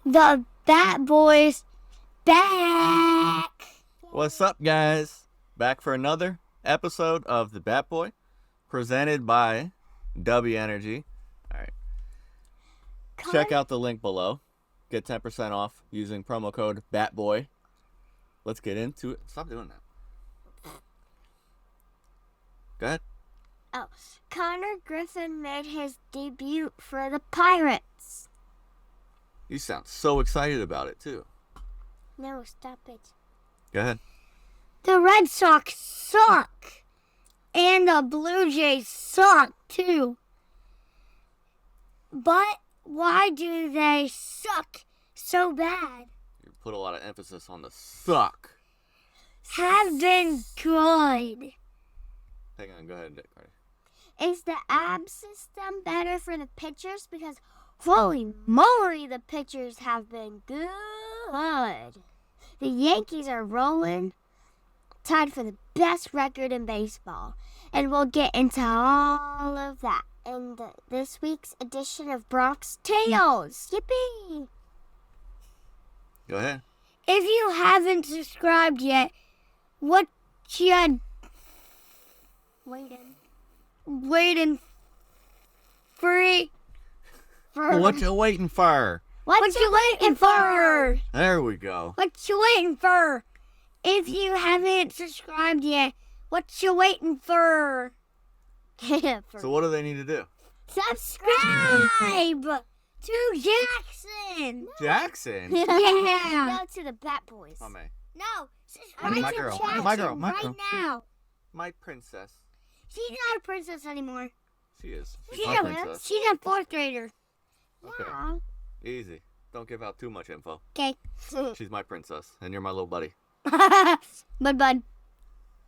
The Bat Boys back. What's up, guys? Back for another episode of the Bat Boy, presented by W Energy. All right. Check out the link below. Get 10% off using promo code BATBOY. Let's get into it. Stop doing that. Go ahead. Oh, Konnor Griffin made his debut for the Pirates. You sound so excited about it, too. No, stop it. Go ahead. The Red Sox suck. And the Blue Jays suck, too. But why do they suck so bad? You put a lot of emphasis on the suck. Have been good. Hang on, go ahead, Dick. Is the ab system better for the pitchers? Because holy moly, the pitchers have been good. The Yankees are rolling, tied for the best record in baseball. And we'll get into all of that in this week's edition of Bronx Tales. Yippee! Go ahead. If you haven't subscribed yet, what you waiting free for? What you waiting for? What you waiting for? There we go. What you waiting for? If you haven't subscribed yet, what you waiting for? So what do they need to do? Subscribe to Jackson. Jackson? Yeah. No, to the Bat Boys. Oh, man. No, subscribe My to girl. Jackson My girl. right now. My princess. She's not a princess anymore. She is. She's my princess. She's a fourth grader. Okay. Yeah. Easy. Don't give out too much info. Okay. She's my princess, and you're my little buddy. Bud.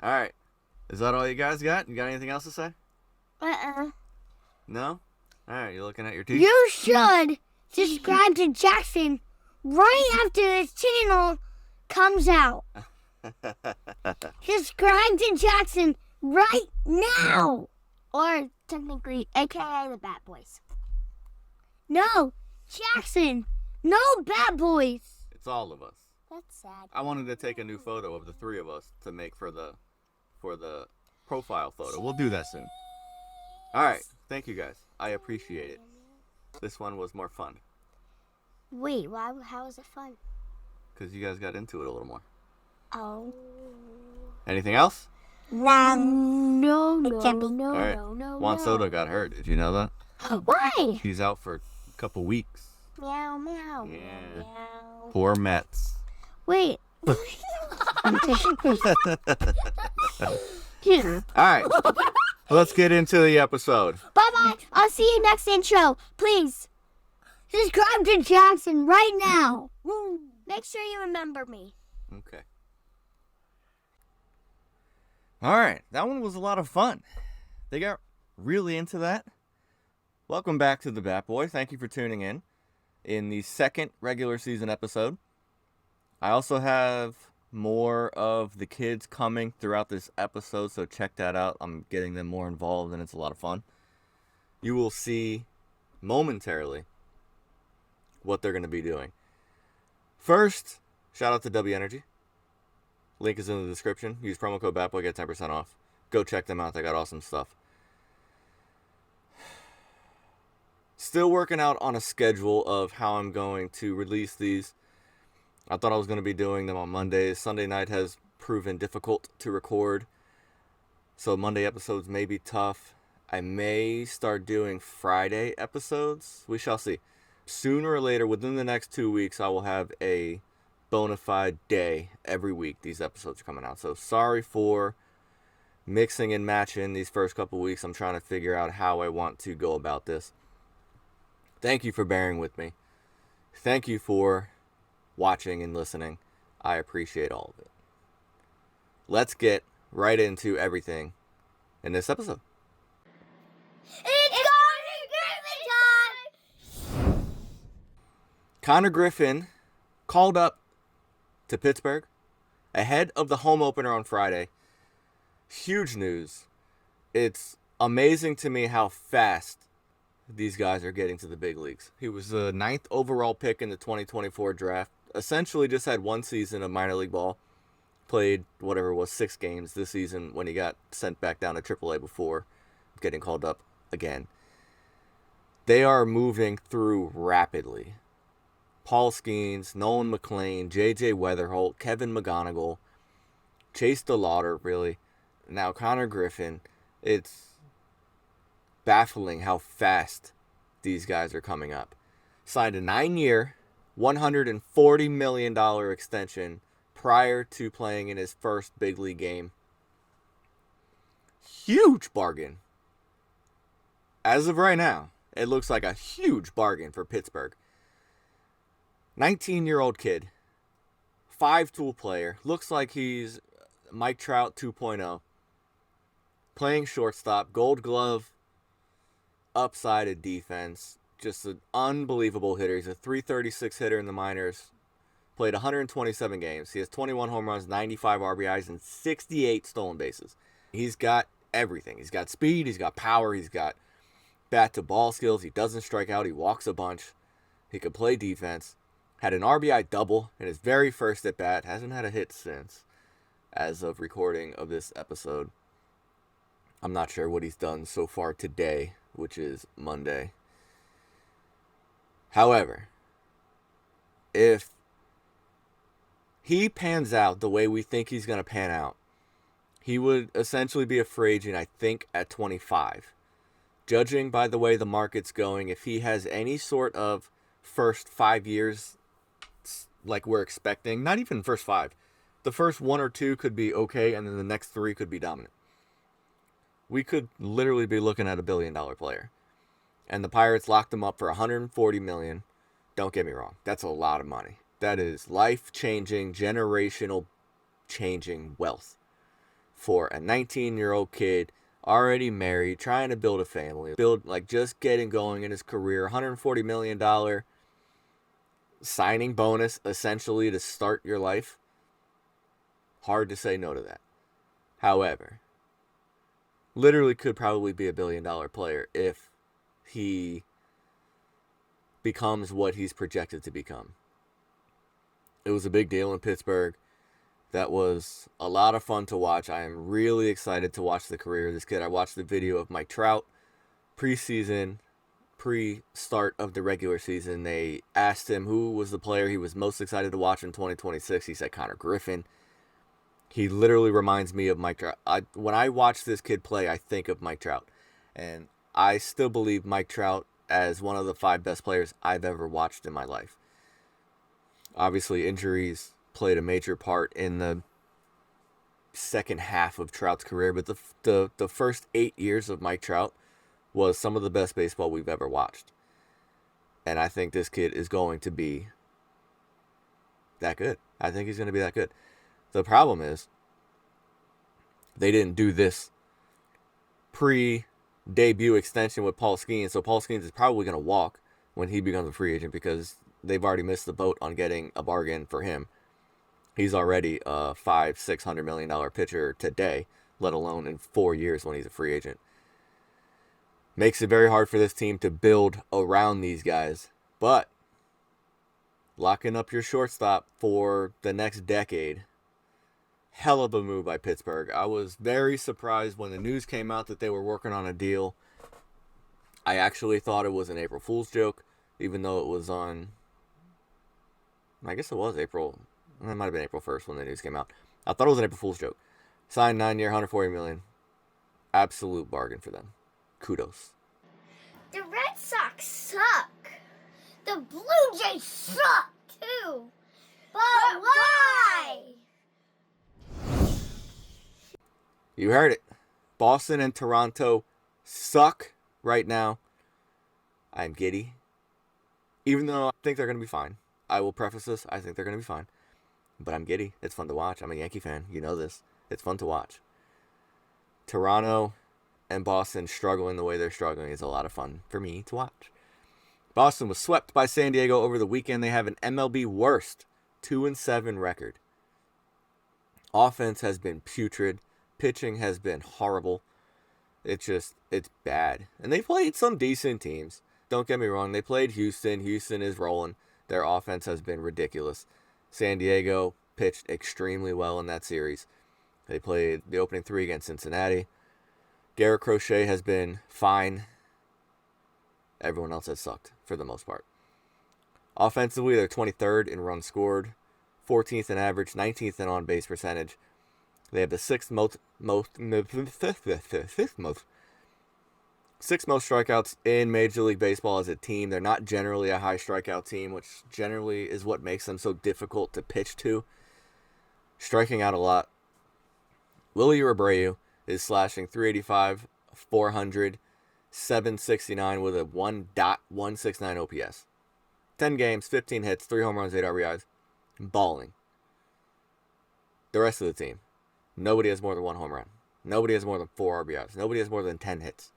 All right. Is that all you guys got? You got anything else to say? No? All right. You looking at your teeth? You should subscribe to Jackson right after this channel comes out. Subscribe to Jackson right now. Or technically, aka the Bat Boys. No, Jackson. No Bat Boys. It's all of us. That's sad. I wanted to take a new photo of the three of us to make for the profile photo. We'll do that soon. All right. Thank you, guys. I appreciate it. This one was more fun. Wait, why? How was it fun? Because you guys got into it a little more. Oh. Anything else? No. All right. Juan Soto got hurt. Did you know that? Why? He's out for a couple weeks. Meow, meow. Yeah. Meow. Poor Mets. Wait. All right. Let's get into the episode. Bye-bye. I'll see you next intro. Please. Subscribe to Jackson right now. Make sure you remember me. Okay. All right. That one was a lot of fun. They got really into that. Welcome back to the Bat Boy. Thank you for tuning in the second regular season episode. I also have more of the kids coming throughout this episode, so check that out. I'm getting them more involved, and it's a lot of fun. You will see momentarily what they're going to be doing. First, shout out to W Energy. Link is in the description. Use promo code BATBOY, get 10% off. Go check them out. They got awesome stuff. Still working out on a schedule of how I'm going to release these. I thought I was going to be doing them on Mondays. Sunday night has proven difficult to record, so Monday episodes may be tough. I may start doing Friday episodes. We shall see. Sooner or later, within the next 2 weeks, I will have a bona fide day every week. These episodes are coming out. So sorry for mixing and matching these first couple weeks. I'm trying to figure out how I want to go about this. Thank you for bearing with me. Thank you for watching and listening. I appreciate all of it. Let's get right into everything in this episode. It's Konnor Griffin time! Konnor Griffin called up to Pittsburgh ahead of the home opener on Friday. Huge news. It's amazing to me how fast these guys are getting to the big leagues. He was the 9th overall pick in the 2024 draft. Essentially just had one season of minor league ball. Played whatever it was, 6 games this season when he got sent back down to AAA before getting called up again. They are moving through rapidly. Paul Skeens, Nolan McLean, J.J. Weatherholt, Kevin McGonigal, Chase DeLauder, really. Now Konnor Griffin. It's baffling how fast these guys are coming up. Signed a 9-year, $140 million extension prior to playing in his first big league game. Huge bargain. As of right now, it looks like a huge bargain for Pittsburgh. 19-year-old kid, 5-tool player, looks like he's Mike Trout 2.0. Playing shortstop, gold glove, upsided defense, just an unbelievable hitter. He's a .336 hitter in the minors. Played 127 games. He has 21 home runs, 95 RBIs, and 68 stolen bases. He's got everything. He's got speed, he's got power, he's got bat-to-ball skills. He doesn't strike out, he walks a bunch. He can play defense. Had an RBI double in his very first at-bat. Hasn't had a hit since, as of recording of this episode. I'm not sure what he's done so far today, which is Monday. However, if he pans out the way we think he's going to pan out, he would essentially be a free agent, I think, at 25. Judging by the way the market's going, if he has any sort of first 5 years like we're expecting, not even first 5, the first 1 or 2 could be okay, and then the next 3 could be dominant. We could literally be looking at $1 billion player. And the Pirates locked him up for $140 million. Don't get me wrong, that's a lot of money. That is life-changing, generational-changing wealth for a 19-year-old kid already married, trying to build a family, just getting going in his career. $140 million signing bonus, essentially, to start your life. Hard to say no to that. However, literally could probably be $1 billion player if he becomes what he's projected to become. It was a big deal in Pittsburgh. That was a lot of fun to watch. I am really excited to watch the career of this kid. I watched the video of Mike Trout pre-start of the regular season. They asked him who was the player he was most excited to watch in 2026. He said Konnor Griffin. He literally reminds me of Mike Trout. When I watch this kid play, I think of Mike Trout. And I still believe Mike Trout as one of the 5 best players I've ever watched in my life. Obviously, injuries played a major part in the second half of Trout's career, but the first 8 years of Mike Trout was some of the best baseball we've ever watched. And I think this kid is going to be that good. I think he's going to be that good. The problem is, they didn't do this pre-debut extension with Paul Skeens, so Paul Skeens is probably going to walk when he becomes a free agent because they've already missed the boat on getting a bargain for him. He's already a $500-600 million pitcher today, let alone in 4 years when he's a free agent. Makes it very hard for this team to build around these guys. But locking up your shortstop for the next decade, hell of a move by Pittsburgh. I was very surprised when the news came out that they were working on a deal. I actually thought it was an April Fool's joke, even though it was on, I guess it was April. It might have been April 1st when the news came out. I thought it was an April Fool's joke. Signed 9-year, $140 million. Absolute bargain for them. Kudos. The Red Sox suck. The Blue Jays suck, too. But why? You heard it. Boston and Toronto suck right now. I'm giddy. Even though I think they're going to be fine. I will preface this. I think they're going to be fine. But I'm giddy. It's fun to watch. I'm a Yankee fan. You know this. It's fun to watch. Toronto and Boston struggling the way they're struggling is a lot of fun for me to watch. Boston was swept by San Diego over the weekend. They have an MLB worst 2-7 record. Offense has been putrid. Pitching has been horrible. It's bad. And they played some decent teams. Don't get me wrong. They played Houston. Houston is rolling. Their offense has been ridiculous. San Diego pitched extremely well in that series. They played the opening 3 against Cincinnati. Garrett Crochet has been fine. Everyone else has sucked for the most part. Offensively, they're 23rd in runs scored, 14th in average, 19th in on-base percentage. They have the sixth most strikeouts in Major League Baseball as a team. They're not generally a high strikeout team, which generally is what makes them so difficult to pitch to. Striking out a lot. Willie Abreu is slashing 385, 400, 769 with a 1.169 OPS. 10 games, 15 hits, 3 home runs, 8 RBIs. Balling. The rest of the team. Nobody has more than 1 home run. Nobody has more than 4 RBIs. Nobody has more than 10 hits.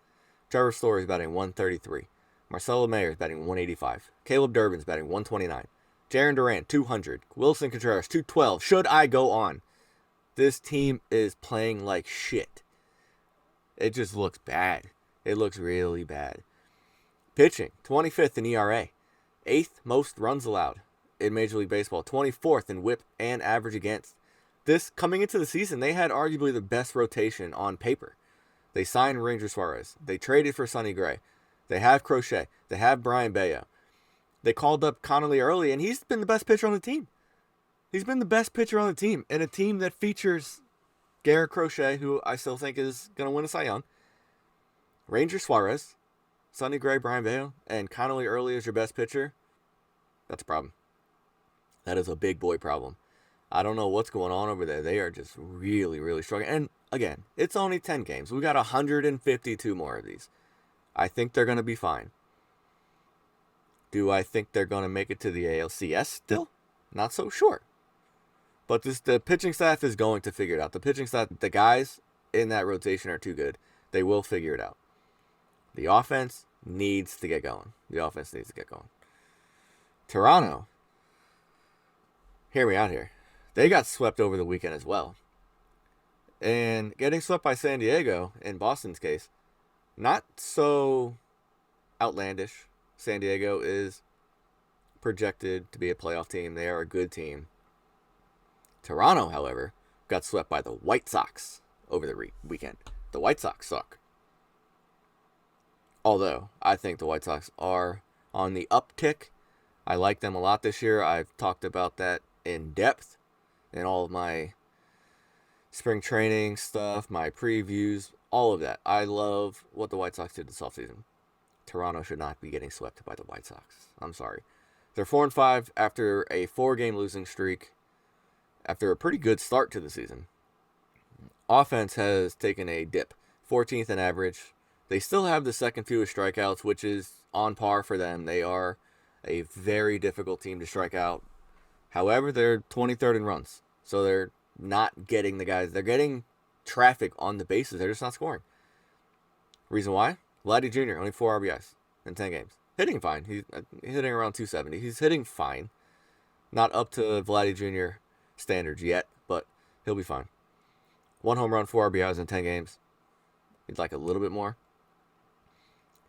Trevor Story is batting 133. Marcelo Mayer is batting 185. Caleb Durbin is batting 129. Jarren Duran, 200. Wilson Contreras, 212. Should I go on? This team is playing like shit. It just looks bad. It looks really bad. Pitching, 25th in ERA. 8th most runs allowed in Major League Baseball. 24th in whip and average against. This, coming into the season, they had arguably the best rotation on paper. They signed Ranger Suarez. They traded for Sonny Gray. They have Crochet. They have Brian Bayo. They called up Connolly early, and he's been the best pitcher on the team. He's been the best pitcher on the team, and a team that features Garrett Crochet, who I still think is going to win a Cy Young, Ranger Suarez, Sonny Gray, Brian Bayo, and Connolly early as your best pitcher. That's a problem. That is a big boy problem. I don't know what's going on over there. They are just really, really struggling. And again, it's only 10 games. We got 152 more of these. I think they're going to be fine. Do I think they're going to make it to the ALCS still? Not so sure. But the pitching staff is going to figure it out. The pitching staff, the guys in that rotation are too good. They will figure it out. The offense needs to get going. Toronto. Hear me out here. They got swept over the weekend as well. And getting swept by San Diego, in Boston's case, not so outlandish. San Diego is projected to be a playoff team. They are a good team. Toronto, however, got swept by the White Sox over the weekend. The White Sox suck. Although, I think the White Sox are on the uptick. I like them a lot this year. I've talked about that in depth in all of my spring training stuff, my previews, all of that. I love what the White Sox did this offseason. Toronto should not be getting swept by the White Sox. I'm sorry. They're 4-5 after a 4-game losing streak, after a pretty good start to the season. Offense has taken a dip, 14th in average. They still have the second fewest strikeouts, which is on par for them. They are a very difficult team to strike out. However, they're 23rd in runs. So they're not getting the guys. They're getting traffic on the bases. They're just not scoring. Reason why? Vladdy Jr., only 4 RBIs in 10 games. Hitting fine. He's hitting around 270. He's hitting fine. Not up to Vladdy Jr. standards yet, but he'll be fine. 1 home run, 4 RBIs in 10 games. He'd like a little bit more.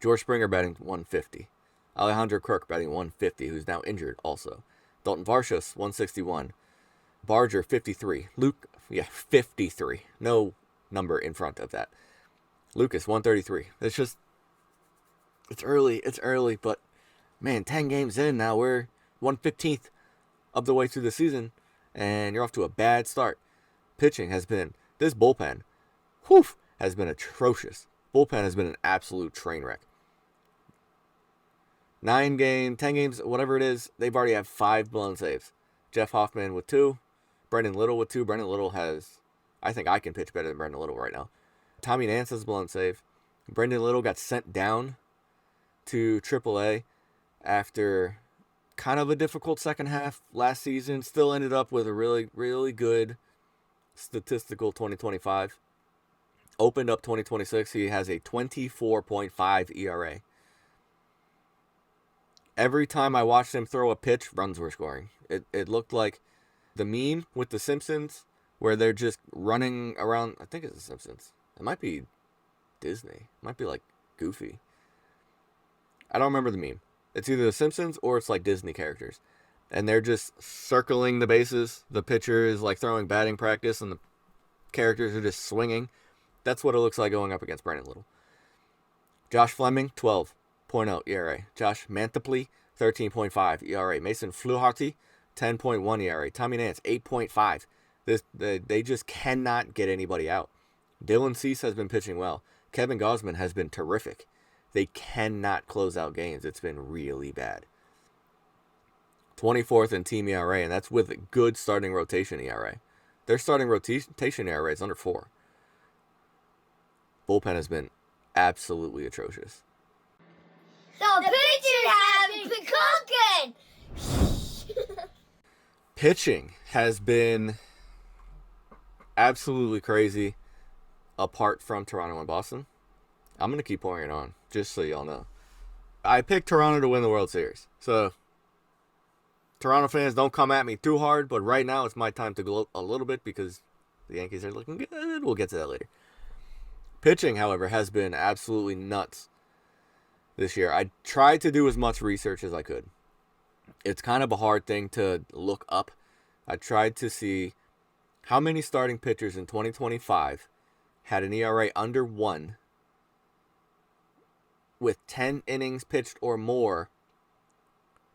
George Springer batting 150. Alejandro Kirk batting 150, who's now injured also. Dalton Varsho, 161. Barger, 53. Luke, 53. No number in front of that. Lucas, 133. It's early, but man, 10 games in now. We're 1/15 of the way through the season, and you're off to a bad start. Pitching has been, this bullpen, has been atrocious. Bullpen has been an absolute train wreck. 10 games, whatever it is, they've already had 5 blown saves. Jeff Hoffman with 2. Brendan Little with 2. Brendan Little I think I can pitch better than Brendan Little right now. Tommy Nance has a blown save. Brendan Little got sent down to AAA after kind of a difficult second half last season. Still ended up with a really, really good statistical 2025. Opened up 2026. He has a 24.5 ERA. Every time I watched him throw a pitch, runs were scoring. It looked like the meme with the Simpsons where they're just running around. I think it's the Simpsons. It might be Disney. It might be like Goofy. I don't remember the meme. It's either The Simpsons or it's like Disney characters. And they're just circling the bases. The pitcher is like throwing batting practice and the characters are just swinging. That's what it looks like going up against Brandon Little. Josh Fleming, 12.0 ERA. Josh Mantiply, 13.5 ERA. Mason Fluharty, 10.1 ERA. Tommy Nance, 8.5. They just cannot get anybody out. Dylan Cease has been pitching well. Kevin Gausman has been terrific. They cannot close out games. It's been really bad. 24th in team ERA, and that's with a good starting rotation ERA. Their starting rotation ERA is under 4. Bullpen has been absolutely atrocious. The pitchers have been cooking! Pitching has been absolutely crazy apart from Toronto and Boston. I'm going to keep pouring it on, just so y'all know. I picked Toronto to win the World Series. So, Toronto fans, don't come at me too hard, but right now it's my time to gloat a little bit because the Yankees are looking good. We'll get to that later. Pitching, however, has been absolutely nuts this year. I tried to do as much research as I could. It's kind of a hard thing to look up. I tried to see how many starting pitchers in 2025 had an ERA under 1 with 10 innings pitched or more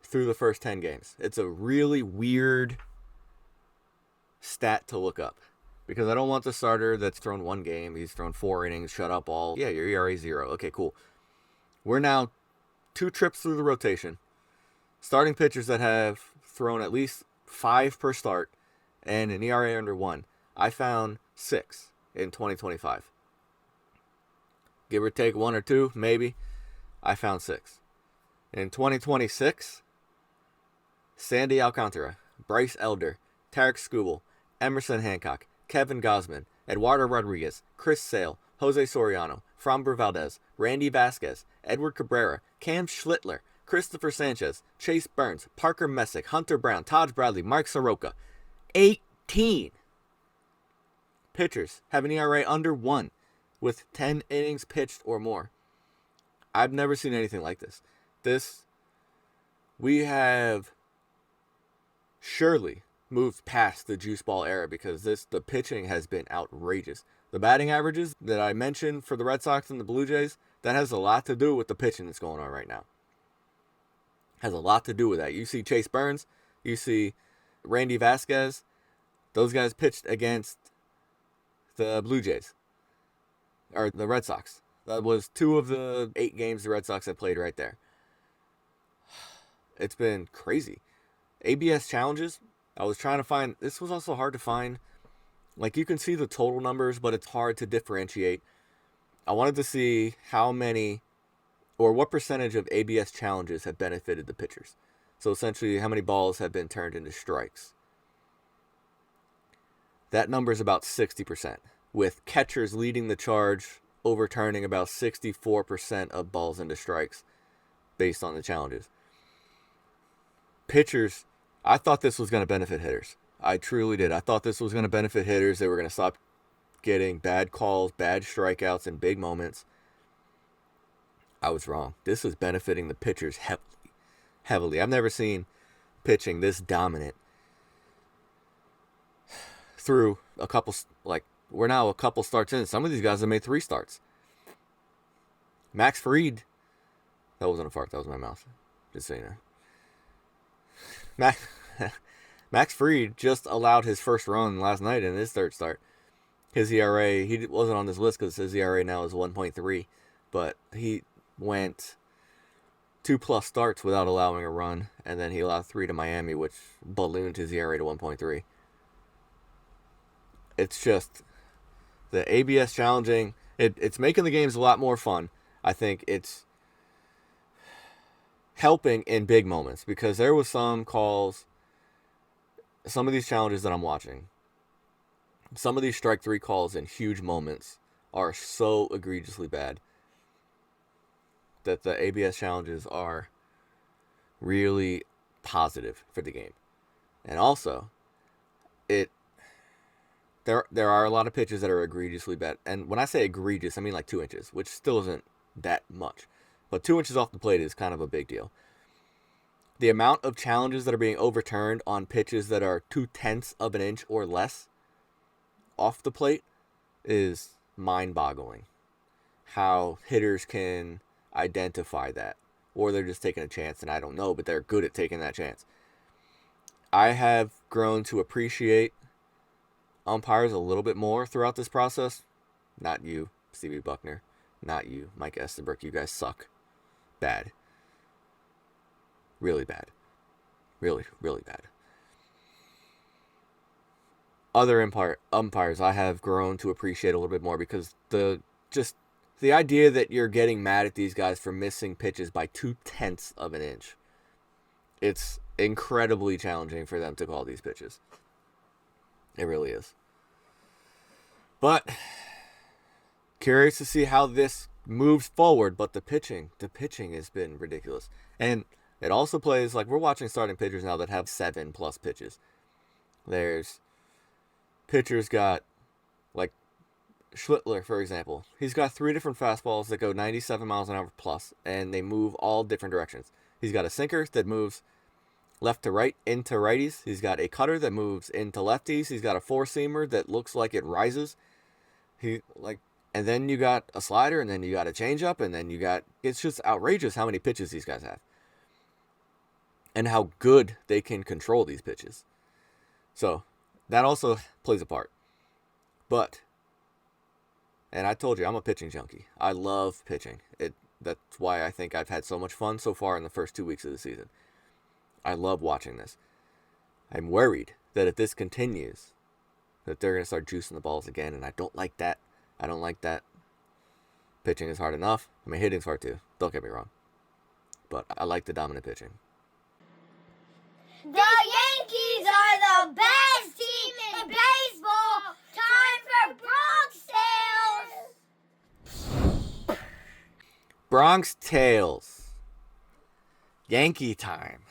through the first 10 games. It's a really weird stat to look up because I don't want the starter that's thrown 1 game, he's thrown 4 innings, shut up all. Yeah, your ERA is 0. Okay, cool. We're now 2 trips through the rotation. Starting pitchers that have thrown at least 5 per start and an ERA under 1. I found 6 in 2025. Give or take 1 or 2, maybe. I found 6. In 2026, Sandy Alcantara, Bryce Elder, Tarek Skubal, Emerson Hancock, Kevin Gausman, Eduardo Rodriguez, Chris Sale, Jose Soriano, Framber Valdez, Randy Vasquez, Edward Cabrera, Cam Schlittler, Christopher Sanchez, Chase Burns, Parker Messick, Hunter Brown, Todd Bradley, Mark Soroka. 18 pitchers have an ERA under 1 with 10 innings pitched or more. I've never seen anything like this. We have surely moved past the juice ball era because the pitching has been outrageous. The batting averages that I mentioned for the Red Sox and the Blue Jays, that has a lot to do with the pitching that's going on right now. Has a lot to do with that. You see Chase Burns, you see Randy Vasquez. Those guys pitched against the Blue Jays or the Red Sox. That was 2 of the 8 games the Red Sox have played right there. It's been crazy. ABS challenges, I was trying to find, this was also hard to find. Like, you can see the total numbers, but it's hard to differentiate. I wanted to see how many or what percentage of ABS challenges have benefited the pitchers. So essentially, how many balls have been turned into strikes. That number is about 60%, with catchers leading the charge, overturning about 64% of balls into strikes based on the challenges. Pitchers, I thought this was going to benefit hitters. I truly did. I thought this was going to benefit hitters. They were going to stop getting bad calls, bad strikeouts in big moments. I was wrong. This is benefiting the pitchers heavily. I've never seen pitching this dominant through a couple, we're now a couple starts in. Some of these guys have made 3 starts. Max Fried, that wasn't a fart, that was my mouth. Just so you know. Max Fried just allowed his first run last night in his 3rd start. His ERA, he wasn't on this list because his ERA now is 1.3, but he went 2+ starts without allowing a run, and then he allowed 3 to Miami, which ballooned his ERA to 1.3. It's just the ABS challenging. It's making the games a lot more fun. I think it's helping in big moments because there was some calls, some of these challenges that I'm watching, some of these strike 3 calls in huge moments are so egregiously bad that the ABS challenges are really positive for the game. And also, the there are a lot of pitches that are egregiously bad. And when I say egregious, I mean like 2 inches, which still isn't that much. But 2 inches off the plate is kind of a big deal. The amount of challenges that are being overturned on pitches that are 2/10 of an inch or less off the plate is mind-boggling. How hitters can identify that. Or they're just taking a chance, and I don't know, but they're good at taking that chance. I have grown to appreciate umpires a little bit more throughout this process. Not you, Stevie Buckner. Not you, Mike Estenberg. You guys suck. Bad. Really bad. Really, really bad. Other umpires I have grown to appreciate a little bit more because the idea that you're getting mad at these guys for missing pitches by 2/10 of an inch. It's incredibly challenging for them to call these pitches. It really is. But curious to see how this moves forward. But the pitching has been ridiculous. And it also plays like we're watching starting pitchers now that have 7+ pitches. There's pitchers got like Schlittler, for example. He's got 3 different fastballs that go 97 miles an hour plus, and they move all different directions. He's got a sinker that moves left to right into righties. He's got a cutter that moves into lefties. He's got a 4-seamer that looks like it rises. And then you got a slider, and then you got a changeup, and then it's just outrageous how many pitches these guys have. And how good they can control these pitches. So, that also plays a part. And I told you, I'm a pitching junkie. I love pitching. That's why I think I've had so much fun so far in the first 2 weeks of the season. I love watching this. I'm worried that if this continues, that they're going to start juicing the balls again, and I don't like that. Pitching is hard enough. I mean, hitting's hard too. Don't get me wrong. But I like the dominant pitching. The Yankees are the best team in baseball. Time for Bronx Tales. Bronx Tales. Yankee time.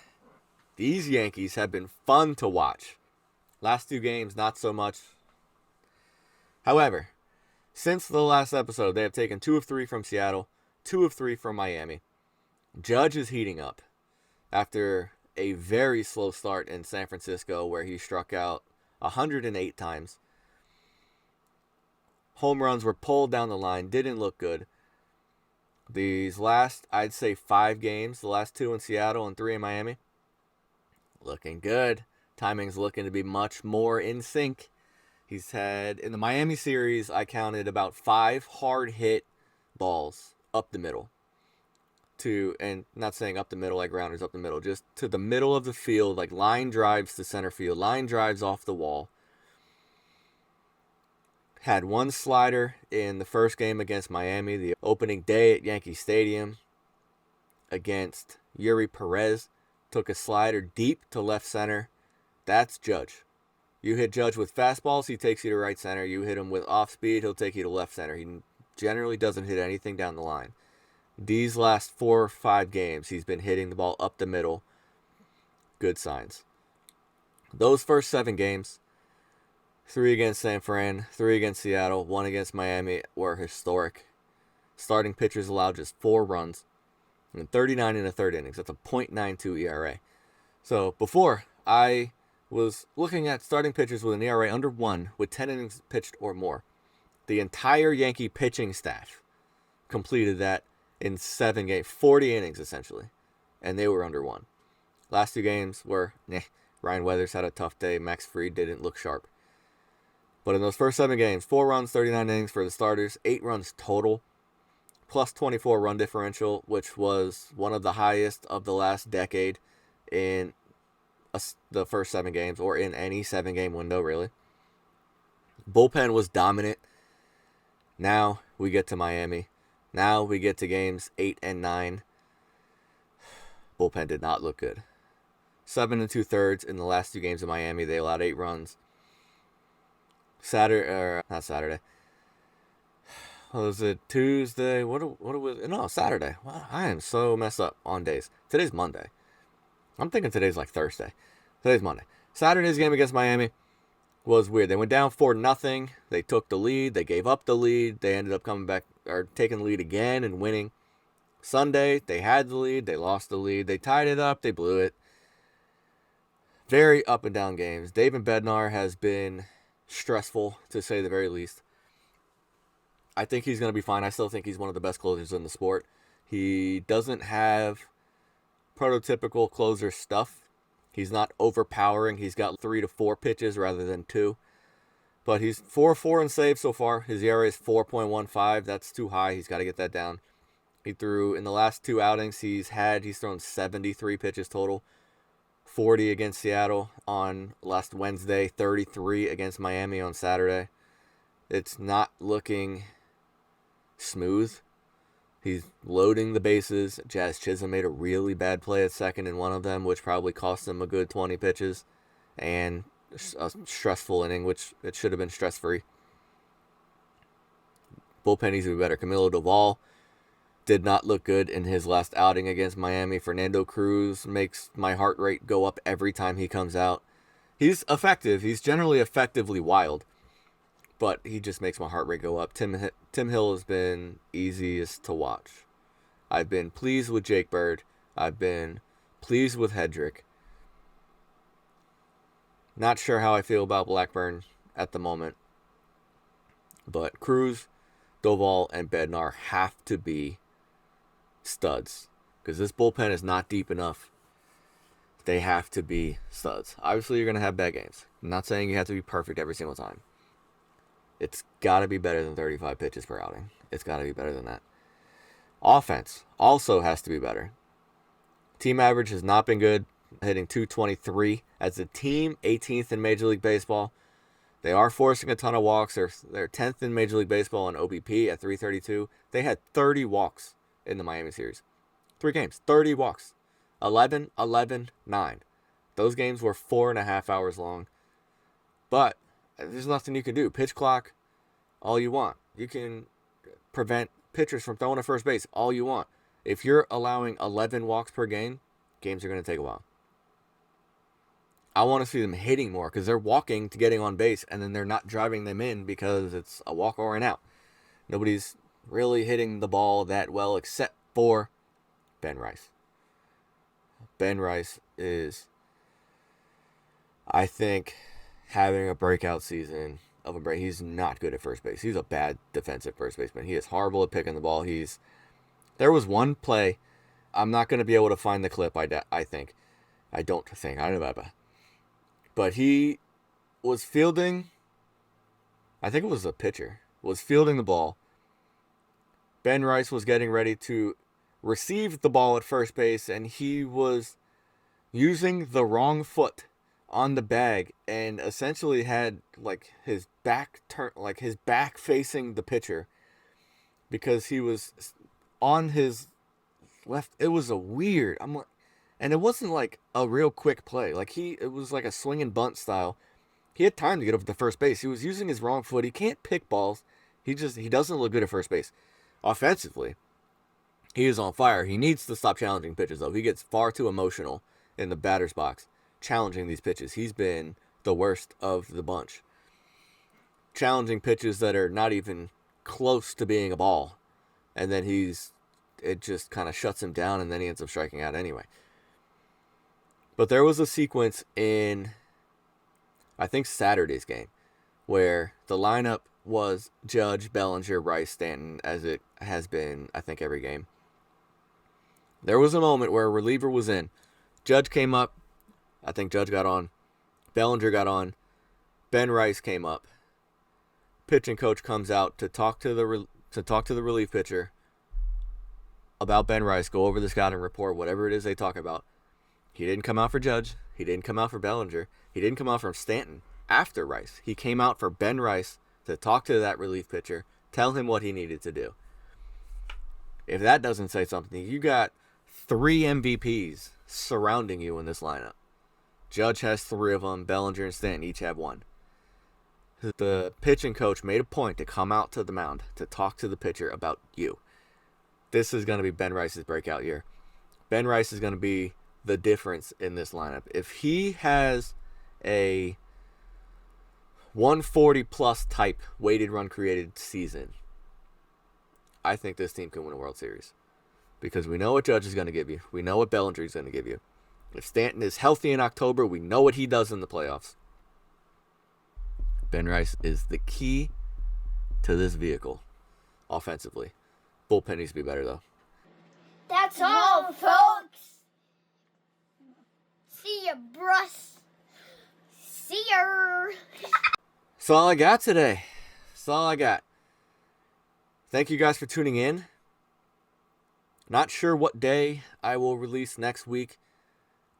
These Yankees have been fun to watch. Last 2 games, not so much. However, since the last episode, they have taken 2 of 3 from Seattle, 2 of 3 from Miami. Judge is heating up after a very slow start in San Francisco where he struck out 108 times. Home runs were pulled down the line, didn't look good. These last, I'd say 5 games, the last 2 in Seattle and 3 in Miami, looking good. Timing's looking to be much more in sync. He's had, in the Miami series, I counted about 5 hard hit balls up the middle. And not saying up the middle like grounders up the middle, just to the middle of the field, like line drives to center field, line drives off the wall. Had 1 slider in the first game against Miami, the opening day at Yankee Stadium against Yuri Perez. Took a slider deep to left center. That's Judge. You hit Judge with fastballs, he takes you to right center. You hit him with off speed, he'll take you to left center. He generally doesn't hit anything down the line. These last 4 or 5 games, he's been hitting the ball up the middle. Good signs. Those first 7 games, 3 against San Fran, 3 against Seattle, 1 against Miami, were historic. Starting pitchers allowed just 4 runs and 39 in the 3rd innings. That's a .92 ERA. So before, I was looking at starting pitchers with an ERA under 1 with 10 innings pitched or more. The entire Yankee pitching staff completed that in 7 games, 40 innings essentially, and they were under 1. Last 2 games were, Ryan Weathers had a tough day. Max Fried didn't look sharp. But in those first 7 games, 4 runs, 39 innings for the starters, 8 runs total, plus 24 run differential, which was one of the highest of the last decade in the first 7 games, or in any 7-game window, really. Bullpen was dominant. Now we get to Miami. Now we get to games 8 and 9. Bullpen did not look good. 7 2/3 in the last 2 games of Miami. They allowed 8 runs. Not Saturday. Was it Tuesday? No, Saturday. Wow, I am so messed up on days. Today's Monday. I'm thinking today's like Thursday. Today's Monday. Saturday's game against Miami. was weird. They went down 4-0. They took the lead. They gave up the lead. They ended up coming back or taking the lead again and winning. Sunday, they had the lead. They lost the lead. They tied it up. They blew it. Very up and down games. David Bednar has been stressful, to say the very least. I think he's going to be fine. I still think he's one of the best closers in the sport. He doesn't have prototypical closer stuff. He's not overpowering. He's got 3 to 4 pitches rather than 2. But he's 4-4 in saves so far. His ERA is 4.15. That's too high. He's got to get that down. He threw, in the last 2 outings he's thrown 73 pitches total. 40 against Seattle on last Wednesday, 33 against Miami on Saturday. It's not looking smooth. He's loading the bases. Jazz Chisholm made a really bad play at second in one of them, which probably cost him a good 20 pitches and a stressful inning, which it should have been stress-free. Bullpen needs to be better. Camilo Doval did not look good in his last outing against Miami. Fernando Cruz makes my heart rate go up every time he comes out. He's effective. He's generally effectively wild, but he just makes my heart rate go up. Tim Hill has been easiest to watch. I've been pleased with Jake Bird. I've been pleased with Hedrick. Not sure how I feel about Blackburn at the moment, but Cruz, Doval, and Bednar have to be studs, because this bullpen is not deep enough. They have to be studs. Obviously, you're going to have bad games. I'm not saying you have to be perfect every single time. It's got to be better than 35 pitches per outing. It's got to be better than that. Offense also has to be better. Team average has not been good, hitting .223 as a team, 18th in Major League Baseball. They are forcing a ton of walks. They're 10th in Major League Baseball on OBP at .332. They had 30 walks in the Miami series. 3 games, 30 walks. 11, 11, 9. Those games were 4.5 hours long. But there's nothing you can do. Pitch clock, all you want. You can prevent pitchers from throwing to first base, all you want. If you're allowing 11 walks per game, games are going to take a while. I want to see them hitting more, because they're walking to getting on base, and then they're not driving them in because it's a walk or an out. Nobody's really hitting the ball that well except for Ben Rice. Ben Rice is, I think, having a breakout season of a break. He's not good at first base. He's a bad defensive first baseman. He is horrible at picking the ball. There was one play. I'm not going to be able to find the clip, I think. I don't think. I don't know about it. But he was fielding, I think it was a pitcher, was fielding the ball. Ben Rice was getting ready to receive the ball at first base, and he was using the wrong foot on the bag and essentially had his back facing the pitcher, because he was on his left. It was a weird, and it wasn't like a real quick play. It was like a swing and bunt style. He had time to get over to first base. He was using his wrong foot. He can't pick balls. He doesn't look good at first base. Offensively, he is on fire. He needs to stop challenging pitches, though. He gets far too emotional in the batter's box challenging these pitches. He's been the worst of the bunch. Challenging pitches that are not even close to being a ball. And then it just kind of shuts him down, and then he ends up striking out anyway. But there was a sequence in, I think, Saturday's game, where the lineup was Judge, Bellinger, Rice, Stanton, as it has been, I think, every game. There was a moment where a reliever was in. Judge came up. I think Judge got on. Bellinger got on. Ben Rice came up. Pitching coach comes out to talk to the relief pitcher about Ben Rice, go over the scouting report, whatever it is they talk about. He didn't come out for Judge. He didn't come out for Bellinger. He didn't come out for Stanton after Rice. He came out for Ben Rice to talk to that relief pitcher, tell him what he needed to do. If that doesn't say something, you got 3 MVPs surrounding you in this lineup. Judge has 3 of them. Bellinger and Stanton each have 1. The pitching coach made a point to come out to the mound to talk to the pitcher about you. This is going to be Ben Rice's breakout year. Ben Rice is going to be the difference in this lineup. If he has a 140 plus type weighted run created season, I think this team can win a World Series. Because we know what Judge is going to give you. We know what Bellinger is going to give you. If Stanton is healthy in October, we know what he does in the playoffs. Ben Rice is the key to this vehicle offensively. Bullpen needs to be better, though. That's all, folks. See ya, brus. See ya. That's all I got today. That's all I got. Thank you guys for tuning in. Not sure what day I will release next week.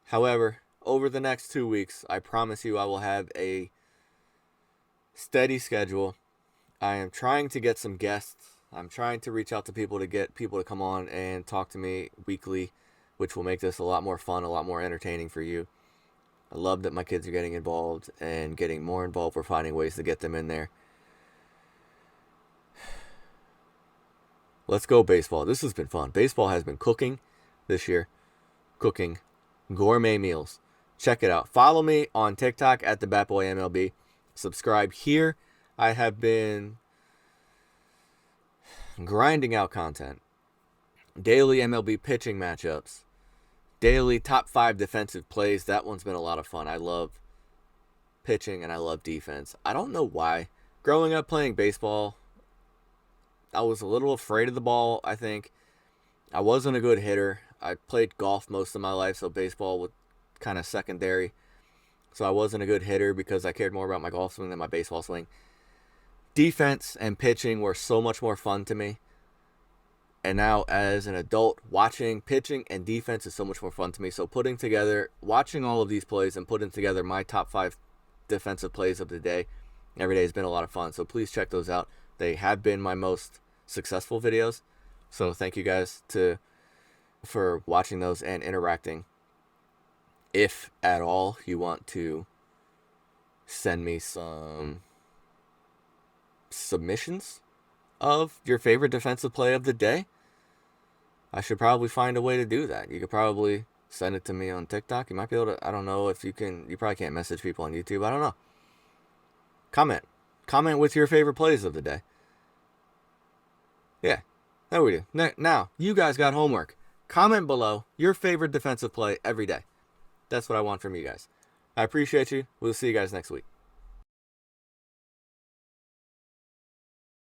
However, over the next 2 weeks, I promise you I will have a steady schedule. I am trying to get some guests. I'm trying to reach out to people to get people to come on and talk to me weekly, which will make this a lot more fun, a lot more entertaining for you. I love that my kids are getting involved and getting more involved. We're finding ways to get them in there. Let's go baseball. This has been fun. Baseball has been cooking this year. Cooking gourmet meals. Check it out. Follow me on TikTok at the Batboy MLB. Subscribe here. I have been grinding out content. Daily MLB pitching matchups. Daily top 5 defensive plays. That one's been a lot of fun. I love pitching and I love defense. I don't know why. Growing up playing baseball, I was a little afraid of the ball, I think. I wasn't a good hitter. I played golf most of my life, so baseball was kind of secondary. So I wasn't a good hitter because I cared more about my golf swing than my baseball swing. Defense and pitching were so much more fun to me. And now as an adult, watching pitching and defense is so much more fun to me. So watching all of these plays and putting together my top 5 defensive plays of the day every day has been a lot of fun. So please check those out. They have been my most successful videos. So thank you guys for watching those and interacting. If at all you want to send me some submissions of your favorite defensive play of the day, I should probably find a way to do that. You could probably send it to me on TikTok. You might be able to, I don't know if you can, you probably can't message people on YouTube. I don't know. Comment with your favorite plays of the day. Yeah, there we do. Now, you guys got homework. Comment below your favorite defensive play every day. That's what I want from you guys. I appreciate you. We'll see you guys next week.